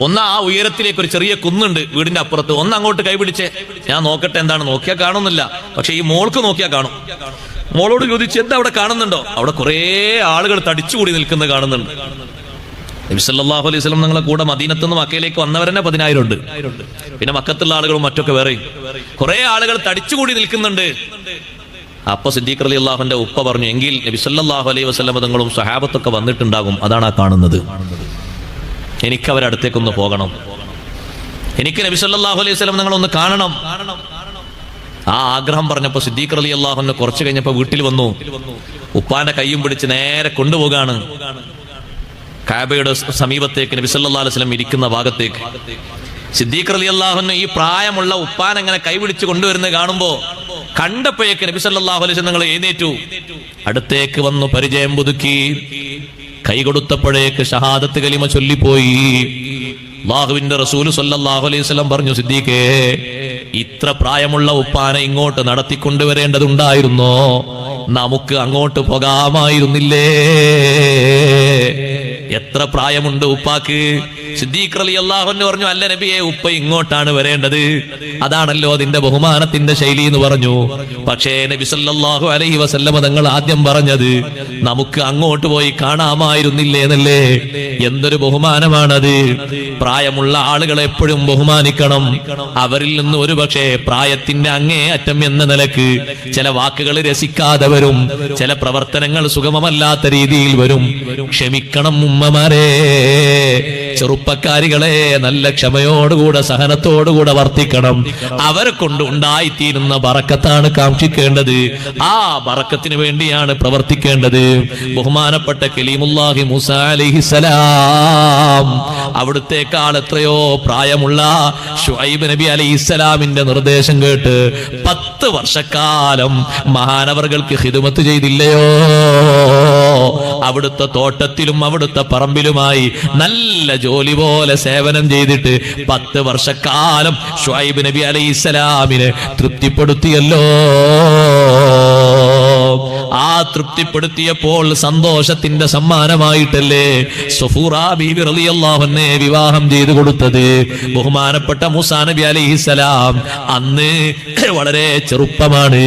ഒന്ന് ആ ഉയരത്തിലേക്ക് ഒരു ചെറിയ കുന്നുണ്ട് വീടിന്റെ അപ്പുറത്ത്, ഒന്ന് അങ്ങോട്ട് കൈപിടിച്ചേ, ഞാൻ നോക്കട്ടെ എന്താണ്. നോക്കിയാൽ കാണുന്നില്ല, പക്ഷെ ഈ മോൾക്ക് നോക്കിയാൽ കാണും. മോളോട് ചോദിച്ചു, എന്താ അവിടെ കാണുന്നുണ്ടോ? അവിടെ കുറെ ആളുകൾ തടിച്ചുകൂടി നിൽക്കുന്നത് കാണുന്നുണ്ട്. നബി സല്ലല്ലാഹു അലൈഹി വസല്ലം നിങ്ങളെ കൂടെ മദീനത്ത് നിന്ന് മക്കയിലേക്ക് വന്നവരെന്നെ 10,000 ഉണ്ട്. പിന്നെ മക്കത്തുള്ള ആളുകളും മറ്റൊക്കെ വേറെ കുറെ ആളുകൾ തടിച്ചുകൂടി നിൽക്കുന്നുണ്ട്. അപ്പൊ സിദ്ദീഖ് റളിയല്ലാഹുവിന്റെ ഉപ്പ പറഞ്ഞു, എങ്കിൽ നബി സല്ലല്ലാഹു അലൈഹി വസല്ലം തങ്ങളും സഹാബത്തൊക്കെ വന്നിട്ടുണ്ടാകും, അതാണ് ആ കാണുന്നത്. എനിക്ക് അവരടുത്തേക്കൊന്ന് പോകണം, എനിക്ക് നബി സല്ലല്ലാഹു അലൈഹി വസല്ലം തങ്ങളൊന്ന് കാണണം. ആ ആഗ്രഹം പറഞ്ഞപ്പോ സിദ്ദീഖ് റളിയല്ലാഹു അൻഹു കുറച്ചു കഴിഞ്ഞപ്പോ വീട്ടിൽ വന്നു. ഉപ്പാന്റെ കൈയും പിടിച്ച് നേരെ കൊണ്ടുപോകാണ് കഅബയുടെ സമീപത്തേക്ക്, നബി സല്ലല്ലാഹു അലൈഹി വസല്ലം ഇരിക്കുന്ന ഭാഗത്തേക്ക്. സിദ്ദീഖ് റളിയല്ലാഹു അൻഹു ഈ പ്രായമുള്ള ഉപ്പാൻ അങ്ങനെ കൈപിടിച്ച് കൊണ്ടുവരുന്നത് കാണുമ്പോ കണ്ടപ്പോഴേക്ക് നബി സല്ലല്ലാഹു അലൈഹി വസല്ലം നിങ്ങൾ എഴുന്നേറ്റു, അടുത്തേക്ക് വന്നു പരിചയം പുതുക്കി. കൈ കൊടുത്തപ്പോഴേക്ക് ഷഹാദത്ത് കലിമ ചൊല്ലിപ്പോയി. അല്ലാഹുവിന്റെ റസൂൽ സല്ലല്ലാഹു അലൈഹി വസല്ലം പറഞ്ഞു, സിദ്ദീഖേ, ഇത്ര പ്രായമുള്ള ഉപ്പാനെ ഇങ്ങോട്ട് നടത്തിക്കൊണ്ടുവരേണ്ടതുണ്ടായിരുന്നോ? നമുക്ക് അങ്ങോട്ട് പോകാമായിരുന്നില്ലേ? എത്ര പ്രായമുണ്ട് ഉപ്പാക്ക്? സിദ്ദീഖ് റളിയല്ലാഹു അൻഹു പറഞ്ഞു, അല്ല നബിയെ, ഉപ്പ ഇങ്ങോട്ടാണ് വരേണ്ടത്, അതാണല്ലോ അതിന്റെ ബഹുമാനത്തിന്റെ ശൈലി എന്ന് പറഞ്ഞു. പക്ഷേ നബി സല്ലല്ലാഹു അലൈഹി വസല്ലമ തങ്ങൾ ആദ്യം പറഞ്ഞത് നമുക്ക് അങ്ങോട്ട് പോയി കാണാമായിരുന്നില്ലേ എന്നല്ലേ. എന്തൊരു ബഹുമാനമാണത്. പ്രായമുള്ള ആളുകളെ എപ്പോഴും ബഹുമാനിക്കണം. അവരിൽ നിന്ന് ഒരുപക്ഷെ പ്രായത്തിന്റെ അങ്ങേ അറ്റം എന്ന നിലക്ക് ചില വാക്കുകൾ രസിക്കാതെ വരും, ചില പ്രവർത്തനങ്ങൾ സുഗമമല്ലാത്ത രീതിയിൽ വരും. ക്ഷമിക്കണം ഉമ്മമാരെ, ചെറുപ്പക്കാരികളെ, നല്ല ക്ഷമയോടുകൂടെ സഹനത്തോടുകൂടെ വർത്തിക്കണം. അവരെ കൊണ്ട് ഉണ്ടായിത്തീരുന്ന ബറക്കത്താണ് കാക്ഷിക്കേണ്ടത്. ആ ബറക്കത്തിന് വേണ്ടിയാണ് പ്രവർത്തിക്കേണ്ടത്. ബഹുമാനപ്പെട്ട കലീമുല്ലാഹി മൂസാ അലൈഹിസ്സലാം, അവിടുത്തേക്കാൾ എത്രയോ പ്രായമുള്ള ശുഐബ് നബി അലൈഹിസ്സലാമിന്റെ നിർദ്ദേശം കേട്ട് 10 വർഷക്കാലം മഹാനവറുകൾക്ക് ഖിദ്മത്ത് ചെയ്തില്ലയോ? അവിടുത്തെ തോട്ടത്തിലും അവിടുത്തെ പറമ്പിലുമായി നല്ല ജോലി പോലെ സേവനം ചെയ്തിട്ട് 10 വർഷക്കാലം ശുഐബ് നബി അലൈഹിസ്സലാമിനെ തൃപ്തിപ്പെടുത്തിയല്ലോ. ആ തൃപ്തിപ്പെടുത്തിയപ്പോൾ സന്തോഷത്തിന്റെ സമ്മാനമായിട്ടല്ലേ സഫൂറാ ബീവി റളിയല്ലാഹു അൻഹയെ വിവാഹം ചെയ്തു കൊടുത്തത്. ബഹുമാനപ്പെട്ട മൂസാ നബി അലൈഹിസ്സലാം അന്ന് വളരെ ചെറുപ്പമാണ്.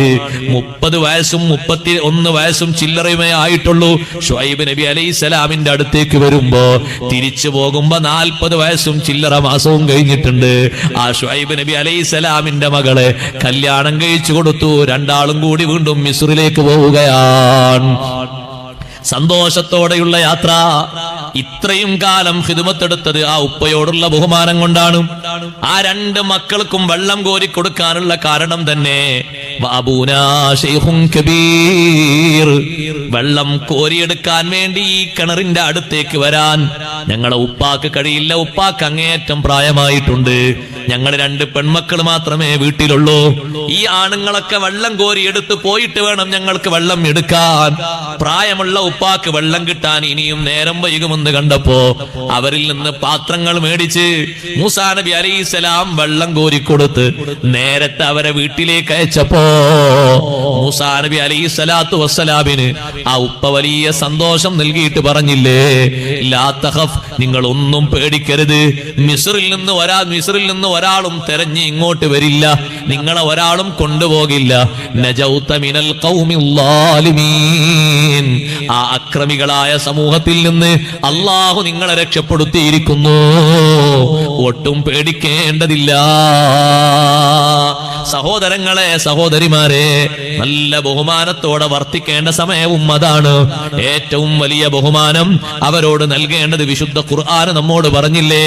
30 വയസ്സും 31 വയസ്സും ചില്ലറയുമേ ആയിട്ടുള്ളൂ. ശുഐബ് നബി അലൈഹിസ്സലാമിന്റെ അടുത്തേക്ക് വരുമ്പോ തിരിച്ചു പോകുമ്പോ 40 വയസ്സും ചില്ലറ മാസവും കഴിഞ്ഞിട്ടുണ്ട്. ആ ശുഐബ് നബി അലൈഹിസ്സലാമിന്റെ മകളെ കല്യാണം കഴിച്ചു കൊടുത്തു. രണ്ടാളും കൂടി വീണ്ടും മിസ്റിലേക്ക് പോവുകയാണ്. സന്തോഷത്തോടെയുള്ള യാത്ര. ഇത്രയും കാലം ഖിദ്മത്തെടുത്തത് ആ ഉപ്പയോടുള്ള ബഹുമാനം കൊണ്ടാണ്. ആ 2 മക്കൾക്കും വെള്ളം കോരി കൊടുക്കാനുള്ള കാരണം തന്നെ വഅബൂനാ ശൈഖുൻ കബീർ, വെള്ളം കോരിയെടുക്കാൻ വേണ്ടി ഈ കിണറിന്റെ അടുത്തേക്ക് വരാൻ ഞങ്ങളെ ഉപ്പാക്ക് കഴിയില്ല. ഉപ്പാക്ക് അങ്ങേയറ്റം പ്രായമായിട്ടുണ്ട്. ഞങ്ങൾ 2 പെൺമക്കൾ മാത്രമേ വീട്ടിലുള്ളൂ. ഈ ആണുങ്ങളൊക്കെ വെള്ളം കോരി എടുത്ത് പോയിട്ട് വേണം ഞങ്ങൾക്ക് വെള്ളം എടുക്കാൻ. പ്രായമുള്ള ഉപ്പാക്ക് വെള്ളം കിട്ടാൻ ഇനിയും നേരം വൈകുമെന്ന് കണ്ടപ്പോ അവരിൽ നിന്ന് പാത്രങ്ങൾ മേടിച്ച് മൂസാ നബി അലൈഹിസ്സലാം വെള്ളം കോരിക്കൊടുത്ത് നേരത്തെ അവരെ വീട്ടിലേക്ക് അയച്ചപ്പോ മൂസാ നബി അലൈഹിസ്സലാത്തു വസ്സലാമിന് ആ ഉപ്പ വലിയ സന്തോഷം നൽകിയിട്ട് പറഞ്ഞില്ലേ, ലാ തഖഫ്, നിങ്ങൾ ഒന്നും പേടിക്കരുത്. മിസ്റിൽ നിന്ന് ഒരാളും തെരഞ്ഞ് ഇങ്ങോട്ട് വരില്ല, നിങ്ങളെ ഒരാളും കൊണ്ടുപോകില്ല. നജൗത മിനൽ ഖൗമിൽ ളാലിമീൻ, ആ അക്രമികളായ സമൂഹത്തിൽ നിന്ന് അല്ലാഹു നിങ്ങളെ രക്ഷപ്പെടുത്തിയിരിക്കുന്നു. ഒട്ടും പേടിക്കേണ്ടതില്ല. സഹോദരങ്ങളെ, സഹോദരിമാരെ, നല്ല ബഹുമാനത്തോടെ വർത്തിക്കേണ്ട സമയവും അതാണ്. ഏറ്റവും വലിയ ബഹുമാനം അവരോട് നൽകേണ്ടത് വിശുദ്ധ ഖുർആൻ നമ്മോട് പറഞ്ഞില്ലേ,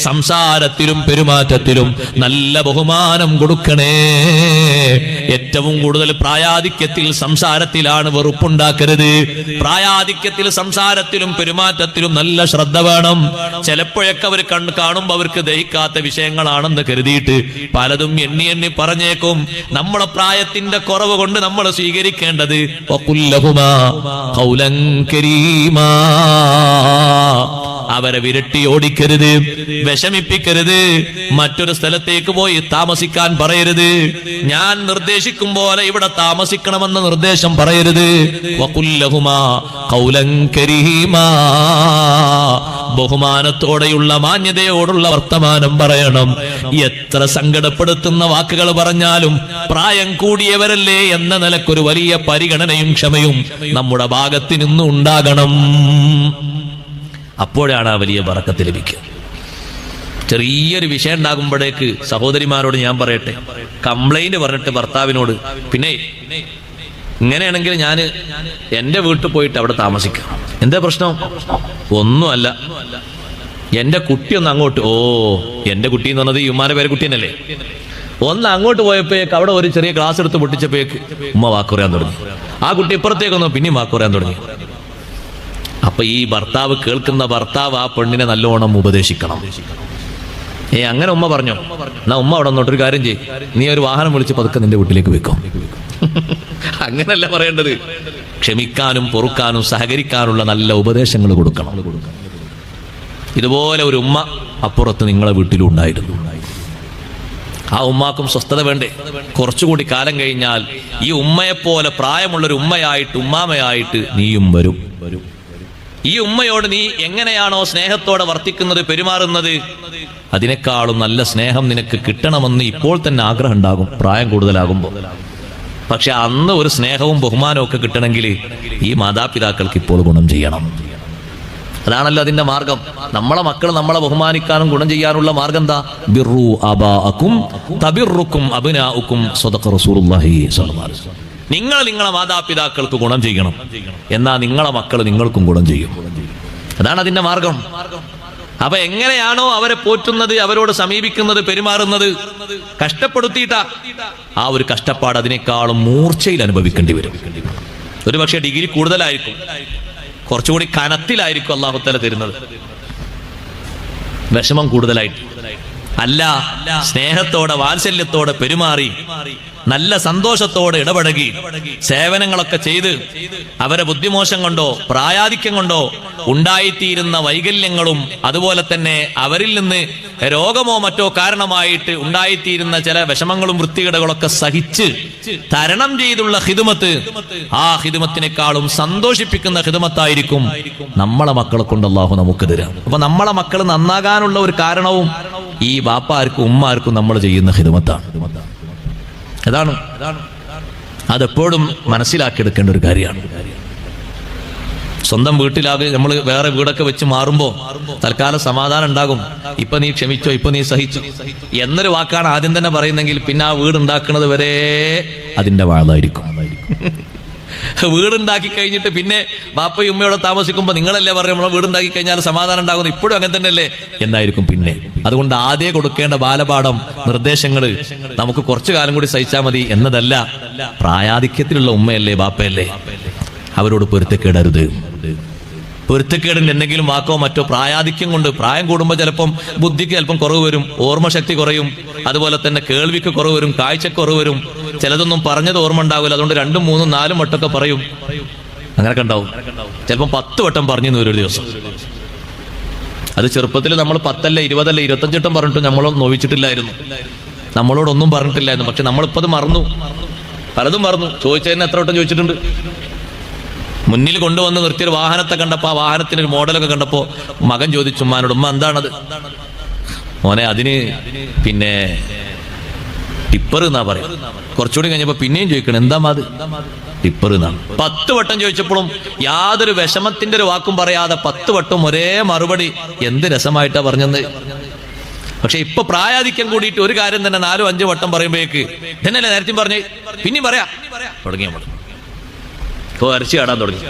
സംസാരത്തിലും പെരുമാറ്റത്തിലും നല്ല ബഹുമാനം കൊടുക്കണേ. ഏറ്റവും കൂടുതൽ പ്രായാധിക്യത്തിൽ സംസാരത്തിലാണ് വെറുപ്പുണ്ടാക്കരുത്. പ്രായാധിക്യത്തിൽ സംസാരത്തിലും പെരുമാറ്റത്തിലും നല്ല ശ്രദ്ധ വേണം. ചിലപ്പോഴൊക്കെ അവർ കാണുമ്പോൾ അവർക്ക് ദഹിക്കാത്ത വിഷയങ്ങളാണെന്ന് കരുതിയിട്ട് പലതും എണ്ണി എണ്ണി പറഞ്ഞേക്കും. നമ്മളെ പ്രായത്തിന്റെ കുറവ് കൊണ്ട് നമ്മൾ സ്വീകരിക്കേണ്ടത് വഖുല്ലഹുമാ ഖൗലൻ കരീമാ, അവരെ വിരട്ടി ഓടിക്കരുത്, വിഷമിപ്പിക്കരുത്, മറ്റൊരു സ്ഥലത്തേക്ക് പോയി താമസിക്കാൻ പറയരുത്, ഞാൻ നിർദ്ദേശിക്കും പോലെ ഇവിടെ താമസിക്കണമെന്ന നിർദ്ദേശം പറയരുത്. വഖുല്ലഹുമാ ഖൗലൻ കരീമാ, ബഹുമാനത്തോടെയുള്ള മാന്യതയോടുള്ള വർത്തമാനം പറയണം. എത്ര സങ്കടപ്പെടുത്തുന്ന വാക്കുകൾ പറഞ്ഞാലും പ്രായം കൂടിയവരല്ലേ എന്ന നിലക്കൊരു വലിയ പരിഗണനയും ക്ഷമയും നമ്മുടെ ഭാഗത്ത് നിന്നും ഉണ്ടാകണം. അപ്പോഴാണ് ആ വലിയ ബറക്കത്ത് ലഭിക്കുക. ചെറിയൊരു വിഷയം ഉണ്ടാകുമ്പോഴേക്ക് സഹോദരിമാരോട് ഞാൻ പറയട്ടെ, കംപ്ലൈന്റ് പറഞ്ഞിട്ട് ഭർത്താവിനോട്, പിന്നെ ഇങ്ങനെയാണെങ്കിൽ ഞാൻ എൻ്റെ വീട്ടിൽ പോയിട്ട് അവിടെ താമസിക്കാം. എന്താ പ്രശ്നം? ഒന്നുമല്ല, എൻ്റെ കുട്ടി ഒന്ന് അങ്ങോട്ട്, എൻ്റെ കുട്ടി എന്ന് പറഞ്ഞത് യുമാന്റെ പേര് കുട്ടി തന്നെയല്ലേ, ഒന്ന് അങ്ങോട്ട് പോയപ്പോഴേക്ക് അവിടെ ഒരു ചെറിയ ക്ലാസ് എടുത്ത് പൊട്ടിച്ചപ്പോഴേക്ക് ഉമ്മ വാക്ക് പറയാൻ തുടങ്ങി. ആ കുട്ടി ഇപ്പുറത്തേക്കൊന്ന് പിന്നെയും വാക്ക് പറയാൻ തുടങ്ങി. അപ്പൊ ഈ ഭർത്താവ്, കേൾക്കുന്ന ഭർത്താവ് ആ പെണ്ണിനെ നല്ലോണം ഉപദേശിക്കണം. അങ്ങനെ ഉമ്മ പറഞ്ഞോ, എന്നാ ഉമ്മ അവിടെ നിന്നോട്ടൊരു കാര്യം ചെയ്യും, നീ ഒരു വാഹനം വിളിച്ച് പതുക്കെ നിന്റെ വീട്ടിലേക്ക് വെക്കും. അങ്ങനല്ല പറയേണ്ടത്. ക്ഷമിക്കാനും പൊറുക്കാനും സഹകരിക്കാനുള്ള നല്ല ഉപദേശങ്ങൾ കൊടുക്കണം. ഇതുപോലെ ഒരു ഉമ്മ അപ്പുറത്ത് നിങ്ങളെ വീട്ടിലും ഉണ്ടായിരുന്നു. ആ ഉമ്മാക്കും സ്വസ്ഥത വേണ്ടേ? കുറച്ചുകൂടി കാലം കഴിഞ്ഞാൽ ഈ ഉമ്മയെപ്പോലെ പ്രായമുള്ളൊരു ഉമ്മയായിട്ട്, ഉമ്മാമയായിട്ട് നീയും വരും. ഈ ഉമ്മയോട് നീ എങ്ങനെയാണോ സ്നേഹത്തോടെ വർത്തിക്കുന്നത്, പെരുമാറുന്നത്, അതിനേക്കാളും നല്ല സ്നേഹം നിനക്ക് കിട്ടണമെന്ന് ഇപ്പോൾ തന്നെ ആഗ്രഹം ഉണ്ടാകും പ്രായം കൂടുതലാകുമ്പോൾ. പക്ഷെ അന്ന് ഒരു സ്നേഹവും ബഹുമാനവും ഒക്കെ കിട്ടണമെങ്കിൽ ഈ മാതാപിതാക്കൾക്ക് ഇപ്പോൾ ഗുണം ചെയ്യണം. അതാണല്ലോ അതിന്റെ മാർഗം. നമ്മളെ മക്കൾ നമ്മളെ ബഹുമാനിക്കാനും ഗുണം ചെയ്യാനുള്ള മാർഗം എന്താ? ബിർറു ആബാഅക്കും തബിർറുക്കും അബ്നാഉക്കും സദഖ റസൂലുള്ളാഹി സ്വല്ലല്ലാഹു അലൈഹി വസല്ലം. നിങ്ങൾ നിങ്ങളെ മാതാപിതാക്കൾക്ക് ഗുണം ചെയ്യണം, എന്നാ നിങ്ങളെ മക്കൾ നിങ്ങൾക്കും ഗുണം ചെയ്യും. അതാണ് അതിന്റെ മാർഗം. അപ്പൊ എങ്ങനെയാണോ അവരെ പോറ്റുന്നത്, അവരോട് സമീപിക്കുന്നത്, പെരുമാറുന്നത്, കഷ്ടപ്പെടുത്തിയിട്ടാ ആ ഒരു കഷ്ടപ്പാട് അതിനേക്കാളും മൂർച്ചയിൽ അനുഭവിക്കേണ്ടി വരും. ഒരു പക്ഷേ ഡിഗ്രി കൂടുതലായിരിക്കും, കുറച്ചുകൂടി കനത്തിലായിരിക്കും അല്ലാഹു തആല തരുന്നത്, വിഷമം കൂടുതലായിട്ട്. അല്ല, സ്നേഹത്തോടെ വാത്സല്യത്തോടെ പെരുമാറി നല്ല സന്തോഷത്തോടെ ഇടപഴകി സേവനങ്ങളൊക്കെ ചെയ്ത് അവരെ ബുദ്ധിമോശം കൊണ്ടോ പ്രായാധിക്യം കൊണ്ടോ ഉണ്ടായിത്തീരുന്ന വൈകല്യങ്ങളും അതുപോലെ തന്നെ അവരിൽ നിന്ന് രോഗമോ മറ്റോ കാരണമായിട്ട് ഉണ്ടായിത്തീരുന്ന ചില വിഷമങ്ങളും വൃത്തികേടുകളൊക്കെ സഹിച്ച് തരണം ചെയ്തുള്ള ഖിദ്മത്ത്, ആ ഖിദ്മത്തിനേക്കാളും സന്തോഷിപ്പിക്കുന്ന ഖിദ്മത്തായിരിക്കും നമ്മളെ മക്കളെ കൊണ്ട് അല്ലാഹു നമുക്ക് തരാം. അപ്പൊ നമ്മളെ മക്കൾ നന്നാകാനുള്ള ഒരു കാരണവും ഈ ബാപ്പാർക്കും ഉമ്മാർക്കും നമ്മൾ ചെയ്യുന്ന ഖിദ്മത്താണ്. അതാണ് അതെപ്പോഴും മനസ്സിലാക്കിയെടുക്കേണ്ട ഒരു കാര്യമാണ്. സ്വന്തം വീട്ടിലാകെ നമ്മൾ വേറെ വീടൊക്കെ വെച്ച് മാറുമ്പോൾ തൽക്കാലം സമാധാനം ഉണ്ടാകും. ഇപ്പൊ നീ ക്ഷമിച്ചോ, ഇപ്പൊ നീ സഹിച്ചു എന്നൊരു വാക്കാണ് ആദ്യം തന്നെ പറയുന്നെങ്കിൽ പിന്നെ ആ വീട് ഉണ്ടാക്കുന്നത് വരെ അതിന്റെ വാളായിരിക്കും. വീടുണ്ടാക്കി കഴിഞ്ഞിട്ട് പിന്നെ ബാപ്പയും ഉമ്മയോടെ താമസിക്കുമ്പോൾ നിങ്ങളല്ലേ പറയും നമ്മളെ വീടുണ്ടാക്കി കഴിഞ്ഞാൽ സമാധാനം ഉണ്ടാകുന്നു, ഇപ്പോഴും അങ്ങനെ തന്നെയല്ലേ എന്നായിരിക്കും പിന്നെ. അതുകൊണ്ട് ആദ്യം കൊടുക്കേണ്ട ബാലപാഠം, നിർദ്ദേശങ്ങൾ നമുക്ക് കുറച്ചു കാലം കൂടി സഹിച്ചാൽ മതി എന്നതല്ല. പ്രായാധിക്യത്തിലുള്ള ഉമ്മയല്ലേ ബാപ്പയല്ലേ, അവരോട് പൊരുത്തക്കേടരുത്. പൊരുത്തക്കേടിന് എന്തെങ്കിലും വാക്കോ മറ്റോ പ്രായാധിക്യം കൊണ്ട്, പ്രായം കൂടുമ്പോൾ ചിലപ്പം ബുദ്ധിക്ക് ചിലപ്പം കുറവ് വരും, ഓർമ്മശക്തി കുറയും, അതുപോലെ തന്നെ കേൾവിക്ക് കുറവ് വരും, കാഴ്ചക്ക് കുറവ് വരും, ചിലതൊന്നും പറഞ്ഞത് ഓർമ്മ ഉണ്ടാവില്ല, അതുകൊണ്ട് 2, 3, 4 വട്ടമൊക്കെ പറയും. അങ്ങനെയൊക്കെ ഉണ്ടാവും. ചിലപ്പം 10 വട്ടം പറഞ്ഞു ഒരു ദിവസം. അത് ചെറുപ്പത്തിൽ നമ്മൾ 10 അല്ല 20 അല്ല 25 വട്ടം പറഞ്ഞിട്ട് നമ്മളൊന്നും നോവിച്ചിട്ടില്ലായിരുന്നു, നമ്മളോടൊന്നും പറഞ്ഞിട്ടില്ലായിരുന്നു. പക്ഷെ നമ്മളിപ്പത് മറന്നു, പലതും മറന്നു. ചോദിച്ചതിന് എത്ര വട്ടം ചോദിച്ചിട്ടുണ്ട്. മുന്നിൽ കൊണ്ടുവന്ന് നിർത്തിയൊരു വാഹനത്തെ കണ്ടപ്പോ, ആ വാഹനത്തിന് ഒരു മോഡലൊക്കെ കണ്ടപ്പോ മകൻ ചോദിച്ചു ഉമ്മാനോട്, ഉമ്മ എന്താണത്? മോനെ അതിന് പിന്നെ ടിപ്പർ എന്നാ പറയും. കുറച്ചുകൂടി കഴിഞ്ഞപ്പോ പിന്നെയും ചോദിക്കണം, എന്താ അത്? ടിപ്പർ എന്നാണ്. 10 വട്ടം ചോദിച്ചപ്പോഴും യാതൊരു വിഷമത്തിന്റെ ഒരു വാക്കും പറയാതെ 10 വട്ടം ഒരേ മറുപടി. എന്ത് രസമായിട്ടാ പറഞ്ഞത്. പക്ഷെ ഇപ്പൊ പ്രായാധിക്യം കൂടിയിട്ട് ഒരു കാര്യം തന്നെ 4, 5 വട്ടം പറയുമ്പോഴേക്ക് ഇതന്നെയല്ലേ നേരത്തെ പറഞ്ഞേ, പിന്നെയും പറയാ തുടങ്ങി. നമ്മൾ ഇപ്പോൾ അരച്ചു കാടാൻ തുടങ്ങി.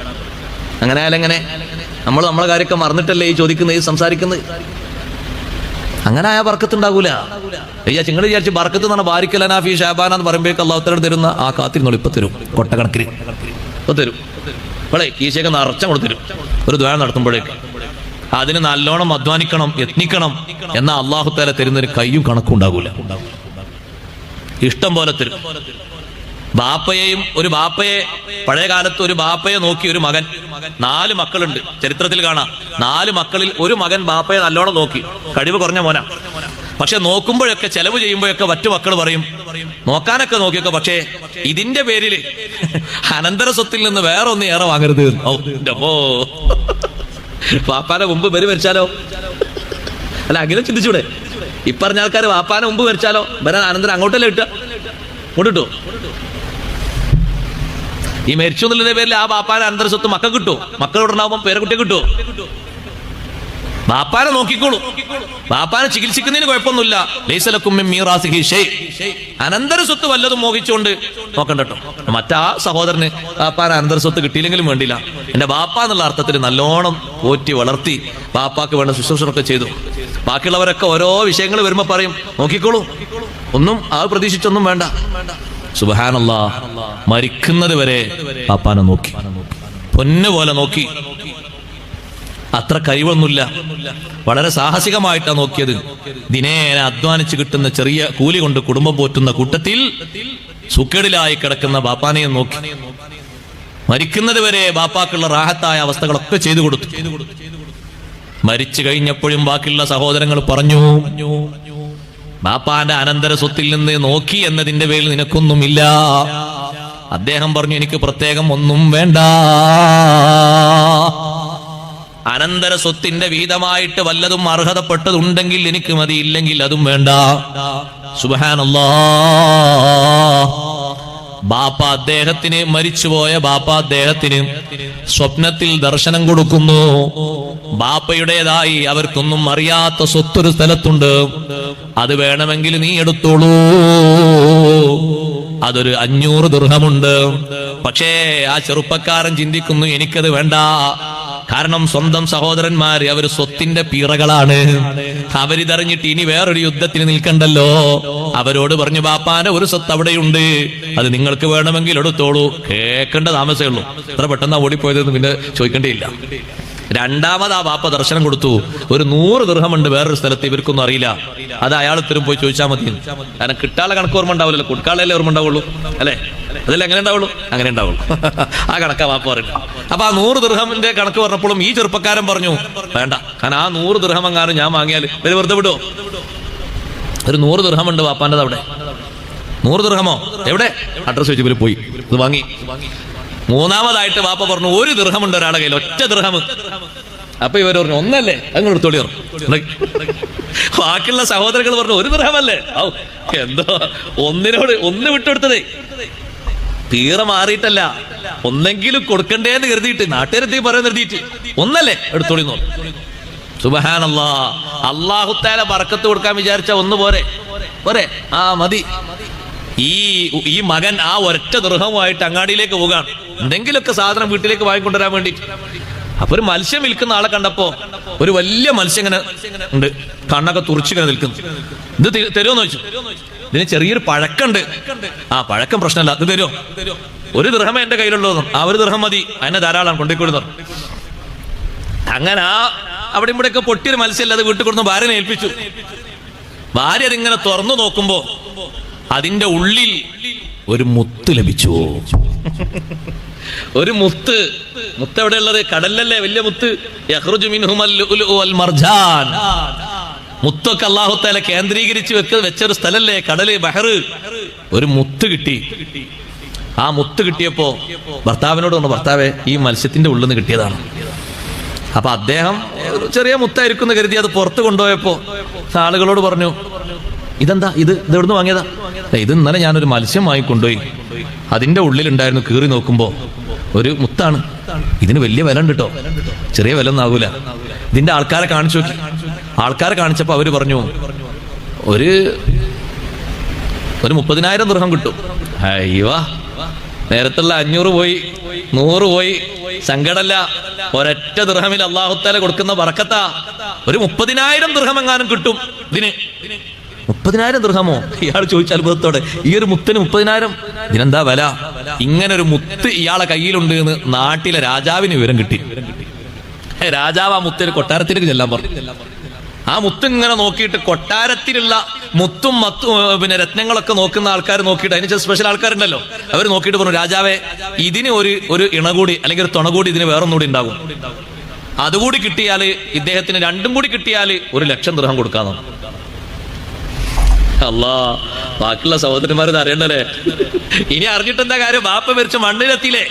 അങ്ങനെ ആയാലെങ്ങനെ? നമ്മൾ നമ്മളെ കാര്യമൊക്കെ മറന്നിട്ടല്ലേ ഈ ചോദിക്കുന്നത്, ഈ സംസാരിക്കുന്നത്. അങ്ങനെ ആയാൽ ബർക്കത്തുണ്ടാകൂല. നിങ്ങൾ വിചാരിച്ച് ബർക്കത്ത് എന്ന് പറഞ്ഞാൽ ബാരിക്കലനാഫി ഷാബാന എന്ന് പറയുമ്പോഴേക്ക് അല്ലാഹു തആല തരുന്ന ആ കാത്തിരുന്നോളൂ, ഇപ്പൊ തരും. കൊട്ടക്കണക്കിന് ഇപ്പൊ തരും. ഇവിടെ കീശയൊക്കെ നിറച്ച കൊടുത്തരും ഒരു ദ്വാ നടത്തുമ്പോഴേക്ക്. അതിന് നല്ലോണം അധ്വാനിക്കണം, യത്നിക്കണം. എന്നാൽ അല്ലാഹു തആല തരുന്നൊരു കയ്യും കണക്കും ഉണ്ടാകൂല. ഇഷ്ടം പോലെ തരും. ബാപ്പയെയും ഒരു ബാപ്പയെ, പഴയ കാലത്ത് ഒരു ബാപ്പയെ നോക്കി ഒരു മകൻ, 4 മക്കളുണ്ട് ചരിത്രത്തിൽ കാണാം. 4 മക്കളിൽ ഒരു മകൻ ബാപ്പയെ നല്ലോണം നോക്കി, കഴിവ് കുറഞ്ഞ മോന. പക്ഷെ നോക്കുമ്പോഴൊക്കെ, ചെലവ് ചെയ്യുമ്പോഴൊക്കെ മറ്റു മക്കൾ പറയും നോക്കാനൊക്കെ നോക്കിയൊക്കെ, പക്ഷേ ഇതിന്റെ പേരിൽ അനന്തര സ്വത്തിൽ നിന്ന് വേറെ ഒന്ന് ഏറെ വാങ്ങരുത്. ഓ വാപ്പാനെ മുമ്പ് ബരി മരിച്ചാലോ? അല്ല, അങ്ങനെ ചിന്തിച്ചൂടെ? ഇപ്പറഞ്ഞ ആൾക്കാർ വാപ്പാനെ മുമ്പ് മരിച്ചാലോ, വരാൻ അനന്തരം അങ്ങോട്ടല്ലേ ഇട്ട കൊണ്ടിട്ടോ? ഈ മരിച്ചു എന്നുള്ളതിന്റെ പേരിൽ ആ ബാപ്പാനെ അനന്തര സ്വത്ത് മക്കൾ കിട്ടുമോ? മക്കളോട് ഉണ്ടാവുമ്പോൾ പേരക്കുട്ടിയെ കിട്ടുമോ? ബാപ്പാനെ നോക്കിക്കോളൂ, ബാപ്പാനെ ചികിത്സിക്കുന്നതിന് കുഴപ്പമൊന്നുമില്ല. ലൈസലക്കും മിൻ മീറാസിഹി ഷൈ. അനന്തര സ്വത്ത് വല്ലതും മോഹിച്ചുകൊണ്ട് നോക്കണ്ട കേട്ടോ. മറ്റാ സഹോദരന് ബാപ്പാനെ അനന്തര സ്വത്ത് കിട്ടിയില്ലെങ്കിലും വേണ്ടില്ല, എന്റെ ബാപ്പ എന്നുള്ള അർത്ഥത്തിൽ നല്ലോണം പോറ്റി വളർത്തി ബാപ്പാക്ക് വേണ്ട ശുശ്രൂഷകളൊക്കെ ചെയ്തു. ബാക്കിയുള്ളവരൊക്കെ ഓരോ വിഷയങ്ങൾ വരുമ്പോ പറയും നോക്കിക്കോളൂ, ഒന്നും ആ പ്രതീക്ഷിച്ചൊന്നും വേണ്ട. സുബ്ഹാനല്ലാഹ്, മരിക്കുന്നത് വരെ ബാപ്പാനെ നോക്കി, പൊന്നുപോലെ നോക്കി. അത്ര കഴിവൊന്നുമില്ല, വളരെ സാഹസികമായിട്ടാണ് നോക്കിയത്. ദിനേന അധ്വാനിച്ച് കിട്ടുന്ന ചെറിയ കൂലി കൊണ്ട് കുടുംബം പോറ്റുന്ന കൂട്ടത്തിൽ സുക്കേടിലായി കിടക്കുന്ന ബാപ്പാനെയും നോക്കി. മരിക്കുന്നത് വരെ ബാപ്പാക്കുള്ള റാഹത്തായ അവസ്ഥകളൊക്കെ ചെയ്തു കൊടുത്തു. മരിച്ചു കഴിഞ്ഞപ്പോഴും ബാക്കിയുള്ള സഹോദരങ്ങൾ പറഞ്ഞു, ബാപ്പാന്റെ അനന്തര സ്വത്തിൽ നിന്ന് നോക്കി എന്നതിന്റെ പേരിൽ നിനക്കൊന്നുമില്ല. അദ്ദേഹം പറഞ്ഞു, എനിക്ക് പ്രത്യേകം ഒന്നും വേണ്ട, അനന്തര സ്വത്തിന്റെ വീതമായിട്ട് വല്ലതും അർഹതപ്പെട്ടതുണ്ടെങ്കിൽ എനിക്ക് മതി, ഇല്ലെങ്കിൽ അതും വേണ്ട. സുബ്ഹാനല്ലാഹ്. ബാപ്പ അദ്ദേഹത്തിന്, മരിച്ചുപോയ ബാപ്പ അദ്ദേഹത്തിന് സ്വപ്നത്തിൽ ദർശനം കൊടുക്കുന്നു. ബാപ്പയുടേതായി അവർക്കൊന്നും അറിയാത്ത സ്വത്തൊരു സ്ഥലത്തുണ്ട്, അത് വേണമെങ്കിൽ നീ എടുത്തോളൂ, അതൊരു 500 ദിർഹമുണ്ട്. പക്ഷേ ആ ചെറുപ്പക്കാരൻ ചിന്തിക്കുന്നു, എനിക്കത് വേണ്ട. കാരണം സ്വന്തം സഹോദരന്മാര് അവര് സ്വത്തിന്റെ പീറകളാണ്. അവരിതറിഞ്ഞിട്ട് ഇനി വേറൊരു യുദ്ധത്തിന് നിൽക്കണ്ടല്ലോ. അവരോട് പറഞ്ഞു, ബാപ്പാന്റെ ഒരു സ്വത്ത് അവിടെയുണ്ട്, അത് നിങ്ങൾക്ക് വേണമെങ്കിൽ എടുത്തോളൂ. കേൾക്കേണ്ട താമസമേ ഉള്ളൂ. എത്ര പെട്ടെന്നാ ഓടിപ്പോയതെന്ന് പിന്നെ ചോദിക്കേണ്ടിയില്ല. രണ്ടാമത് ആ ബാപ്പ ദർശനം കൊടുത്തു. ഒരു 100 ദിർഹമുണ്ട് വേറൊരു സ്ഥലത്ത്, ഇവർക്കൊന്നും അറിയില്ല. അത് അയാൾ ഇത്തരം പോയി ചോദിച്ചാൽ മതി. കാരണം കിട്ടാനുള്ള കണക്ക് ഓർമ്മ ഉണ്ടാവില്ലല്ലോ, കൊടുക്കാളല്ലേ ഓർമ്മ ഉണ്ടാവുള്ളൂ അല്ലെ? അതല്ല എങ്ങനെ ഉണ്ടാവുള്ളൂ? അങ്ങനെ ഉണ്ടാവുള്ളൂ. ആ കണക്കാ ബാപ്പ പറയുന്നത്. അപ്പൊ ആ 100 ദിർഹമിന്റെ കണക്ക് പറഞ്ഞപ്പോഴും ഈ ചെറുപ്പക്കാരൻ പറഞ്ഞു, വേണ്ട. കാരണം ആ 100 ദിർഹം എങ്ങാനും ഞാൻ വാങ്ങിയാൽ ഇവര് വെറുതെ വിടുമോ? ഒരു 100 ദിർഹമുണ്ട് ബാപ്പാൻ്റെ അവിടെ. 100 ദിർഹമോ? എവിടെ? അഡ്രസ് വെച്ച് ഇവര് പോയി ഇത് വാങ്ങി. മൂന്നാമതായിട്ട് ബാപ്പ പറഞ്ഞു, 1 ദിർഹമുണ്ട് ഒരാളുടെ കയ്യിൽ, ഒറ്റ ദിർഹം. അപ്പൊ ഇവർ പറഞ്ഞു, ഒന്നല്ലേ, അങ്ങനെ എടുത്തോളി. ബാക്കിയുള്ള സഹോദരങ്ങൾ പറഞ്ഞു, 1 ദിർഹമല്ലേ? ഔ, എന്തോ ഒന്ന് വിട്ടെടുത്തതേ. തീറ മാറിയിട്ടല്ല, ഒന്നെങ്കിലും കൊടുക്കണ്ടേന്ന് കരുതിയിട്ട്, നാട്ടുകാരെത്തി പറയാൻ കരുതിയിട്ട്, ഒന്നല്ലേ എടുത്തോളി. സുബ്ഹാനല്ലാഹ്. അല്ലാഹു തആല ബർക്കത്ത് കൊടുക്കാൻ വിചാരിച്ച ഒന്ന് പോരെ? ആ മതി. ഈ മകൻ ആ ഒരൊറ്റ ദിർഹവുമായിട്ട് അങ്ങാടിയിലേക്ക് പോകാണ്, എന്തെങ്കിലുമൊക്കെ സാധനം വീട്ടിലേക്ക് വാങ്ങിക്കൊണ്ടുവരാൻ വേണ്ടി. അപ്പൊ ഒരു മത്സ്യം വിൽക്കുന്ന ആളെ കണ്ടപ്പോ, ഒരു വലിയ മത്സ്യം ഇങ്ങനെ ഉണ്ട്, കണ്ണൊക്കെ തുറച്ചിങ്ങനെ നിൽക്കുന്നു. ഇത് തരുമോന്ന് ചോദിച്ചു. ഇതിന് ചെറിയൊരു പഴക്കമുണ്ട്. ആ പഴക്കം പ്രശ്നമല്ല, ഇത് തരുമോ? 1 ദിർഹമേ എന്റെ കയ്യിലുള്ളൂ. ആ 1 ദിർഹം മതി, അതിനെ ധാരാളം കൊണ്ടുപോയി. അങ്ങനെ അവിടെ ഇവിടെയൊക്കെ പൊട്ടിയൊരു മത്സ്യം അത് വീട്ടിൽ കൊടുത്ത് ഭാര്യനെ ഏൽപ്പിച്ചു. ഭാര്യ അതിങ്ങനെ തുറന്നു നോക്കുമ്പോ അതിന്റെ ഉള്ളിൽ ഒരു മുത്ത് ലഭിച്ചു. ഒരു മുത്ത് എവിടെയുള്ളത്? കടലിലല്ലേ വലിയ മുത്ത്. യഖ്റുജു മിൻഹുൽ ലുഅ്ലുഉ വൽ മർജാൻ. മുത്തൊക്കെ അല്ലാഹു തആല കേന്ദ്രീകരിച്ച് വെച്ചൊരു സ്ഥലല്ലേ കടല്, ബഹറ്. ഒരു മുത്ത് കിട്ടി. ആ മുത്ത് കിട്ടിയപ്പോ ഭർത്താവിനോട് പറഞ്ഞു, ഭർത്താവേ, ഈ മത്സ്യത്തിന്റെ ഉള്ളിൽ നിന്ന് കിട്ടിയതാണ്. അപ്പൊ അദ്ദേഹം ചെറിയ മുത്തായിരിക്കും എന്ന് കരുതി അത് പുറത്ത് കൊണ്ടുപോയപ്പോ ആളുകളോട് പറഞ്ഞു, ഇതെന്താ, ഇത് എവിടുന്ന് വാങ്ങിയതാ? ഇത് ഇന്നലെ ഞാനൊരു മത്സ്യം വാങ്ങിക്കൊണ്ടുപോയി, അതിന്റെ ഉള്ളിലുണ്ടായിരുന്നു, കീറി നോക്കുമ്പോ ഒരു മുത്താണ്. ഇതിന് വലിയ വില ഉണ്ട് കേട്ടോ, ചെറിയ വില ഒന്നും ആകൂല. ഇതിന്റെ ആൾക്കാരെ കാണിച്ചു നോക്കി. ആൾക്കാരെ കാണിച്ചപ്പോ അവര് പറഞ്ഞു, ഒരു 30,000 ദിർഹം കിട്ടും. അയ്യോ, നേരത്തുള്ള 500 പോയി, 100 പോയി. സങ്കടല്ല, ഒരൊറ്റ ദിർഹമിൽ അല്ലാഹു തആല കൊടുക്കുന്ന ബറക്കത്താ. ഒരു 30,000 ദിർഹം എങ്ങാനും കിട്ടും ഇതിന്. 30,000 ദിർഹമോ? ഇയാൾ ചോദിച്ച അത്ഭുതത്തോടെ. ഈ ഒരു മുത്തിന് 30,000? ഇതിനെന്താ വില? ഇങ്ങനെ ഒരു മുത്ത് ഇയാളെ കയ്യിലുണ്ട് എന്ന് നാട്ടിലെ രാജാവിന് വിവരം കിട്ടി. രാജാവ് ആ മുത്തിന് കൊട്ടാരത്തിലേക്ക് ചെല്ലാൻ പറഞ്ഞു. ആ മുത്ത് ഇങ്ങനെ നോക്കിയിട്ട്, കൊട്ടാരത്തിലുള്ള മുത്തും പിന്നെ രത്നങ്ങളൊക്കെ നോക്കുന്ന ആൾക്കാർ നോക്കിയിട്ട്, അതിന് ചില സ്പെഷ്യൽ ആൾക്കാരുണ്ടല്ലോ, അവർ നോക്കിയിട്ട് പറഞ്ഞു, രാജാവേ, ഇതിന് ഒരു ഇണ കൂടി അല്ലെങ്കിൽ ഒരു തുണ കൂടി ഇതിന് വേറൊന്നുകൂടി ഉണ്ടാകും. അതുകൂടി കിട്ടിയാൽ, ഇദ്ദേഹത്തിന് 2ഉം കൂടി കിട്ടിയാൽ 1,00,000 ദിർഹം കൊടുക്കാന്ന്. അല്ലാ, ബാക്കിയുള്ള സഹോദരന്മാരത് അറിയണ്ടല്ലേ. ഇനി അറിഞ്ഞിട്ടെന്താ കാര്യം? ബാപ്പ മരിച്ച മണ്ണിലെത്തിയില്ലേ?